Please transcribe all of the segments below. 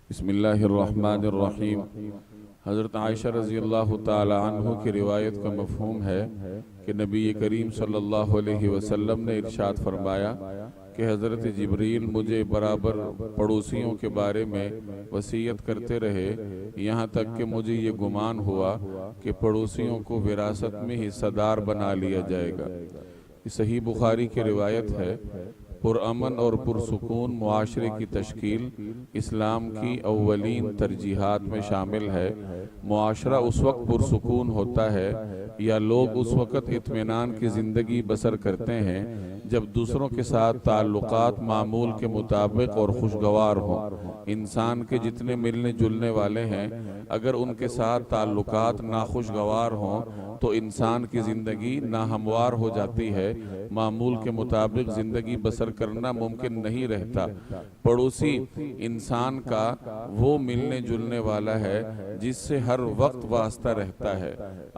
بسم اللہ الرحمن الرحیم۔ حضرت عائشہ رضی اللہ تعالی عنہ کی روایت کا مفہوم ہے کہ نبی کریم صلی اللہ علیہ وسلم نے ارشاد فرمایا کہ حضرت جبرئیل مجھے برابر پڑوسیوں کے بارے میں وصیت کرتے رہے، یہاں تک کہ مجھے یہ گمان ہوا کہ پڑوسیوں کو وراثت میں حصہ دار بنا لیا جائے گا۔ یہ صحیح بخاری کی روایت ہے۔ پرامن اور پرسکون معاشرے کی تشکیل اسلام کی اولین ترجیحات میں شامل ہے۔ معاشرہ اس وقت پرسکون ہوتا ہے یا لوگ اس وقت اطمینان کی زندگی بسر کرتے ہیں جب دوسروں کے ساتھ تعلقات معمول کے مطابق اور خوشگوار ہوں۔ انسان کے جتنے ملنے جلنے والے ہیں اگر ان کے ساتھ تعلقات ناخوشگوار ہوں تو انسان کی زندگی ناہموار ہو جاتی ہے، معمول کے مطابق زندگی بسر کرنا ممکن نہیں رہتا۔ پڑوسی انسان کا وہ ملنے جلنے والا ہے جس سے ہر وقت واسطہ رہتا ہے۔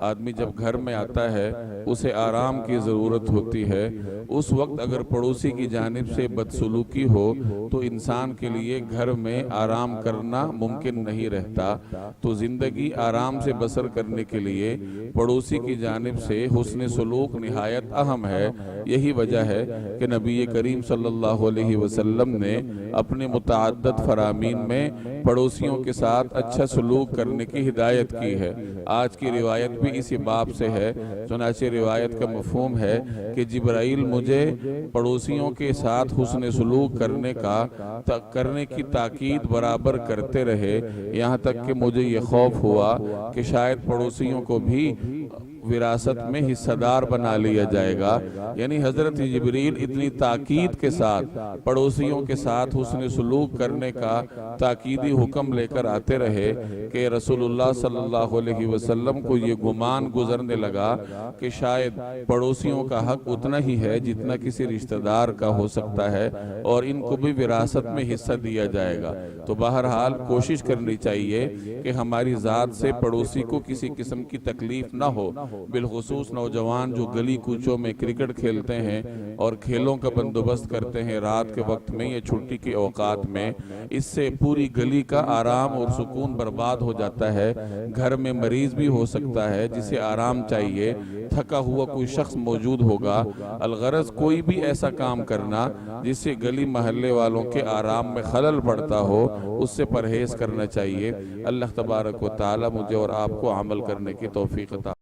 آدمی جب گھر میں آتا ہے اسے آرام کی ضرورت ہوتی ہے، اس وقت اگر پڑوسی کی جانب سے بدسلوکی ہو تو انسان کے لیے گھر میں آرام کرنا ممکن نہیں رہتا۔ تو زندگی آرام سے بسر کرنے کے لیے پڑوسی کی جانب سے حسن سلوک نہایت اہم ہے۔ یہی وجہ ہے کہ نبی کریم صلی اللہ علیہ وسلم نے اپنے متعدد فرامین میں پڑوسیوں کے ساتھ اچھا سلوک کرنے کی ہدایت کی ہے۔ آج کی روایت بھی اسی باب سے ہے۔ چنانچہ روایت کا مفہوم ہے کہ جبرئیل مجھے پڑوسیوں کے ساتھ حسن سلوک کرنے کی تاکید برابر کرتے رہے، یہاں تک کہ مجھے یہ خوف ہوا کہ شاید پڑوسیوں کو بھی وراثت میں حصہ دار بنا لیا جائے گا۔ یعنی حضرت جبرئیل اتنی تاکید کے ساتھ پڑوسیوں کے ساتھ حسن سلوک کرنے کا تاکیدی حکم لے کر آتے رہے کہ رسول اللہ صلی اللہ علیہ وسلم کو یہ گمان گزرنے لگا کہ شاید پڑوسیوں کا حق اتنا ہی ہے جتنا کسی رشتہ دار کا ہو سکتا ہے اور ان کو بھی وراثت میں حصہ دیا جائے گا۔ تو بہرحال کوشش کرنی چاہیے کہ ہماری ذات سے پڑوسی کو کسی قسم کی تکلیف نہ ہو، بالخصوص نوجوان جو گلی کوچوں میں کرکٹ کھیلتے ہیں اور کھیلوں کا بندوبست کرتے ہیں رات کے وقت میں یا چھٹی کے اوقات میں، اس سے پوری گلی کا آرام اور سکون برباد ہو جاتا ہے۔ گھر میں مریض بھی ہو سکتا ہے جسے آرام چاہیے، تھکا ہوا کوئی شخص موجود ہوگا۔ الغرض کوئی بھی ایسا کام کرنا جس سے گلی محلے والوں کے آرام میں خلل پڑتا ہو اس سے پرہیز کرنا چاہیے۔ اللہ تبارک و تعالی مجھے اور آپ کو عمل کرنے کی توفیق عطا